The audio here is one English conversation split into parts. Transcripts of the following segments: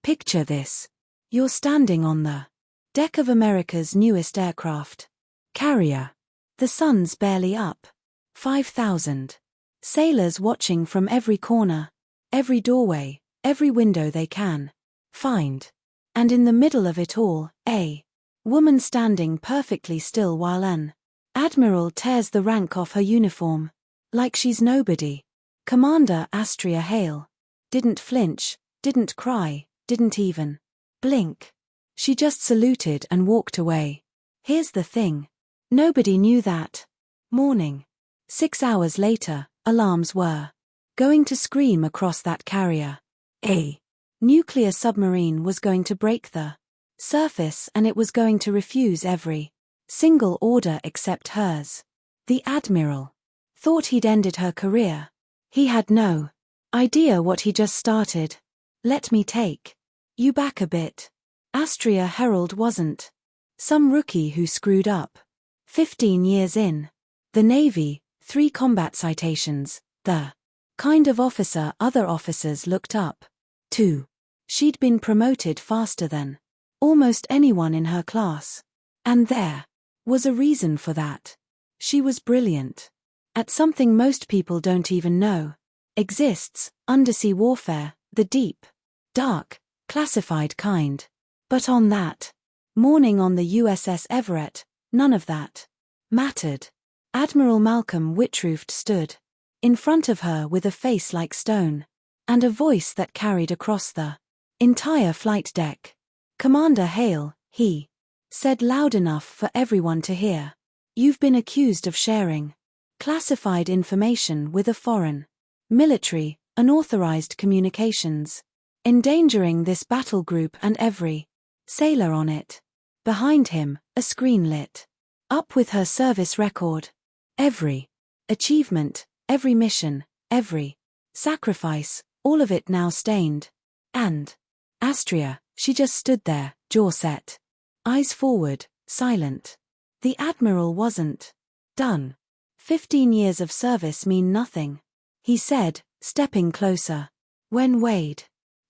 Picture this. You're standing on the deck of America's newest aircraft carrier. The sun's barely up. 5,000 sailors watching from every corner, every doorway, every window they can find. And in the middle of it all, a woman standing perfectly still while an admiral tears the rank off her uniform. Like she's nobody. Commander Astria Hale didn't flinch, didn't cry, didn't even blink. She just saluted and walked away. Here's the thing. Nobody knew that morning. 6 hours later, alarms were going to scream across that carrier. A nuclear submarine was going to break the surface and it was going to refuse every single order except hers. The admiral thought he'd ended her career. He had no idea what he just started. Let me take you back a bit. Astria Herald wasn't some rookie who screwed up. 15 years in the Navy, 3 combat citations, the kind of officer other officers looked up to. She'd been promoted faster than almost anyone in her class. And there was a reason for that. She was brilliant at something most people don't even know exists: undersea warfare, the deep, dark, classified kind. But on that morning on the USS Everett, none of that mattered. Admiral Malcolm Whitruft stood in front of her with a face like stone, and a voice that carried across the entire flight deck. "Commander Hale," he said loud enough for everyone to hear, "you've been accused of sharing classified information with a foreign military, unauthorized communications, endangering this battle group and every sailor on it." Behind him, a screen lit up with her service record. Every achievement, every mission, every sacrifice, all of it now stained. And Astria, she just stood there, jaw set, eyes forward, silent. The admiral wasn't done. 15 years of service mean nothing, he said, stepping closer. When weighed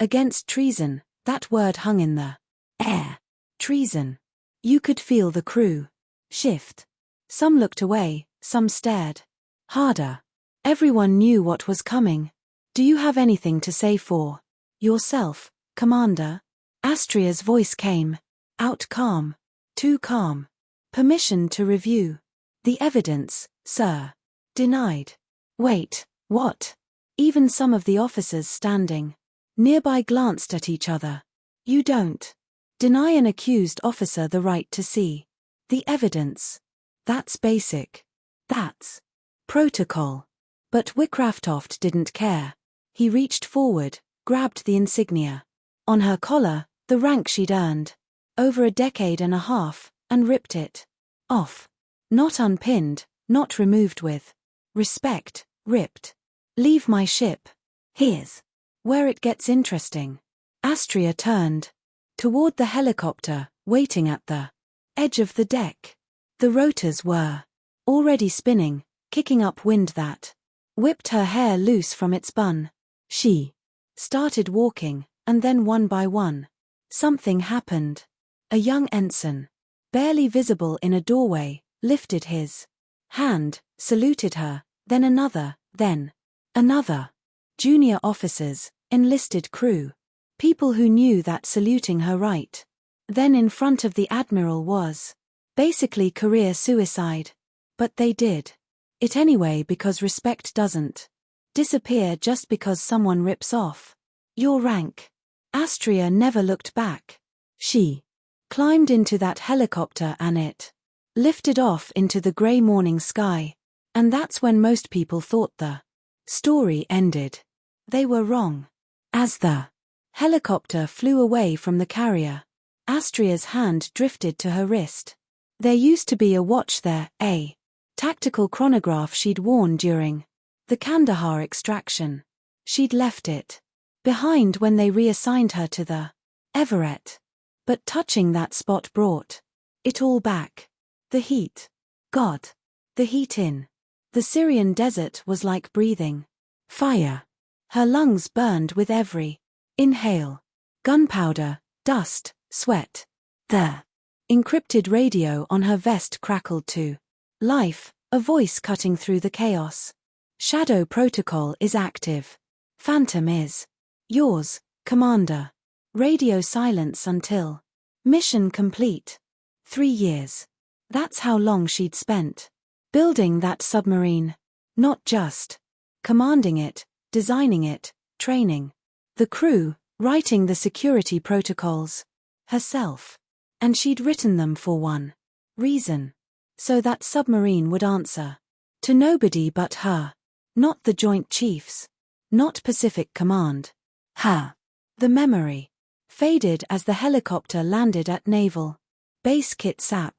against treason, that word hung in the air. Treason. You could feel the crew shift. Some looked away, some stared harder. Everyone knew what was coming. "Do you have anything to say for yourself, Commander?" Astria's voice came out calm. Too calm. "Permission to review the evidence, sir." Denied. "Wait, what?" Even some of the officers standing nearby glanced at each other. "You don't deny an accused officer the right to see the evidence. That's basic. That's protocol." But Wickraftoft didn't care. He reached forward, grabbed the insignia on her collar, the rank she'd earned over a decade and a half, and ripped it off. Not unpinned, not removed with respect, ripped. "Leave my ship. Here's where it gets interesting." Astria turned toward the helicopter, waiting at the edge of the deck. The rotors were already spinning, kicking up wind that whipped her hair loose from its bun. She started walking, and then one by one, something happened. A young ensign, barely visible in a doorway, lifted his hand, saluted her, then another, then another. Junior officers, enlisted crew, people who knew that saluting her right then in front of the admiral was basically career suicide. But they did it anyway because respect doesn't disappear just because someone rips off your rank. Astria never looked back. She climbed into that helicopter and it lifted off into the grey morning sky. And that's when most people thought the story ended. They were wrong. As the helicopter flew away from the carrier, Astria's hand drifted to her wrist. There used to be a watch there, a tactical chronograph she'd worn during the Kandahar extraction. She'd left it behind when they reassigned her to the Everett. But touching that spot brought it all back. The heat. God. The heat in the Syrian desert was like breathing fire. Her lungs burned with every inhale. Gunpowder, dust, sweat. The encrypted radio on her vest crackled to life, a voice cutting through the chaos. Shadow protocol is active. Phantom is yours, Commander. Radio silence until mission complete. 3 years. That's how long she'd spent building that submarine. Not just commanding it, designing it, training the crew, writing the security protocols herself. And she'd written them for one reason. So that submarine would answer to nobody but her. Not the Joint Chiefs. Not Pacific Command. Her. The memory faded as the helicopter landed at Naval Base Kitsap.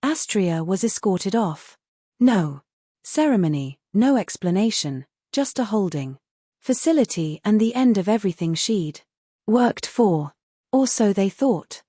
Astria was escorted off. No ceremony, no explanation, just a holding facility and the end of everything she'd worked for. Or so they thought.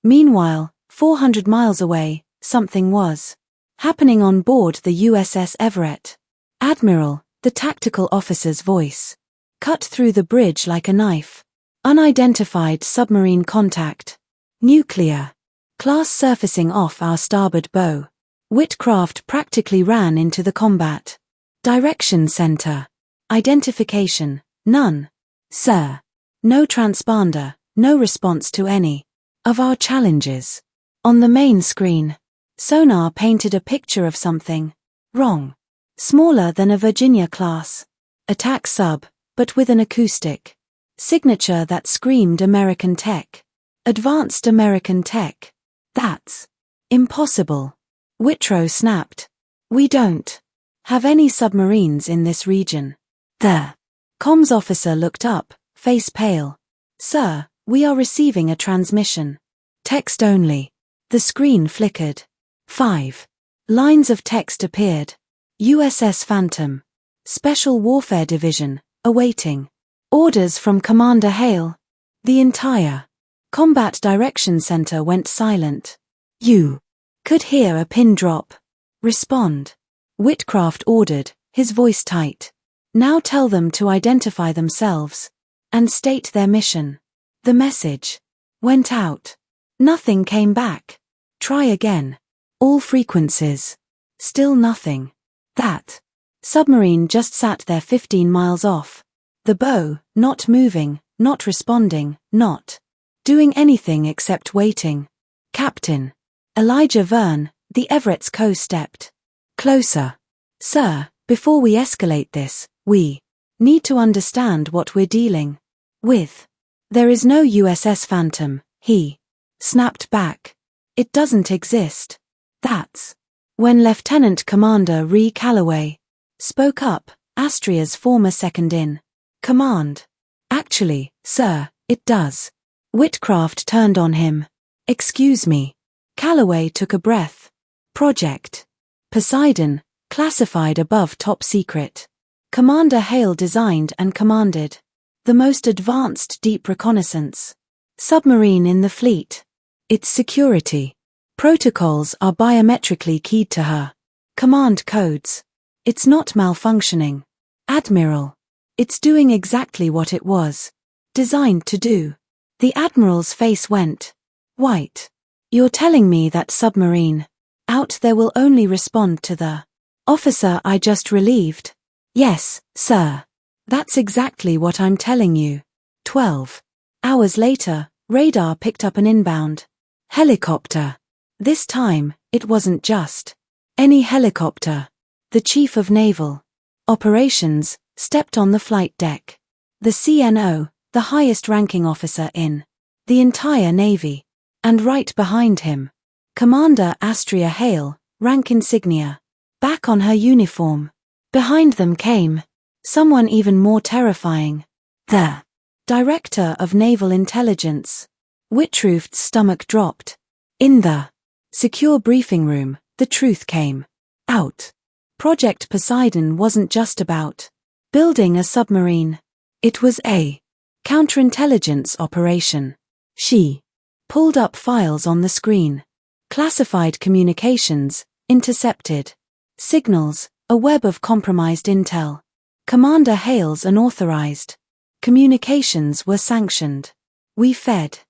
Meanwhile, 400 miles away, something was happening on board the USS Everett. Admiral, the tactical officer's voice cut through the bridge like a knife. Unidentified submarine contact. Nuclear class surfacing off our starboard bow. Whitcraft practically ran into the combat direction center. Identification, none. Sir. No transponder, no response to any of our challenges. On the main screen, sonar painted a picture of something wrong. Smaller than a Virginia-class attack sub, but with an acoustic signature that screamed American tech. Advanced American tech. That's impossible. Whitrow snapped. We don't have any submarines in this region. The comms officer looked up, face pale. Sir, we are receiving a transmission. Text only. The screen flickered. 5 lines of text appeared. USS Phantom. Special Warfare Division, awaiting orders from Commander Hale. The entire Combat Direction Center went silent. You could hear a pin drop. Respond. Whitcraft ordered, his voice tight. Now tell them to identify themselves and state their mission. The message went out. Nothing came back. Try again. All frequencies. Still nothing. That submarine just sat there 15 miles off. The bow, not moving, not responding, not doing anything except waiting. Captain Elijah Verne, the Everett's co stepped closer. Sir, before we escalate this, we need to understand what we're dealing with. There is no USS Phantom, he snapped back. It doesn't exist. That's when Lieutenant Commander Ree Calloway spoke up, Astria's former second-in command. Actually, sir, it does. Whitcraft turned on him. Excuse me. Calloway took a breath. Project Poseidon, classified above top secret. Commander Hale designed and commanded the most advanced deep reconnaissance submarine in the fleet. Its security protocols are biometrically keyed to her command codes. It's not malfunctioning, Admiral. It's doing exactly what it was designed to do. The Admiral's face went white. You're telling me that submarine out there will only respond to the officer I just relieved? Yes, sir. That's exactly what I'm telling you. 12 hours later, radar picked up an inbound helicopter. This time, it wasn't just any helicopter. The Chief of Naval Operations stepped on the flight deck. The CNO, the highest-ranking officer in the entire Navy. And right behind him, Commander Astria Hale, rank insignia, back on her uniform. Behind them came someone even more terrifying. The Director of Naval Intelligence. Whitruft's stomach dropped. In the secure briefing room, the truth came out. Project Poseidon wasn't just about building a submarine. It was a counterintelligence operation. She pulled up files on the screen. Classified communications, intercepted signals, a web of compromised intel. Commander Hale's unauthorized communications were sanctioned. We fed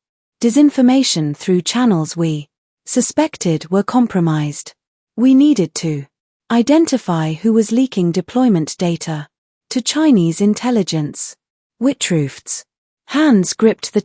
disinformation through channels we suspected were compromised. We needed to identify who was leaking deployment data to Chinese intelligence. Wittruft's hands gripped the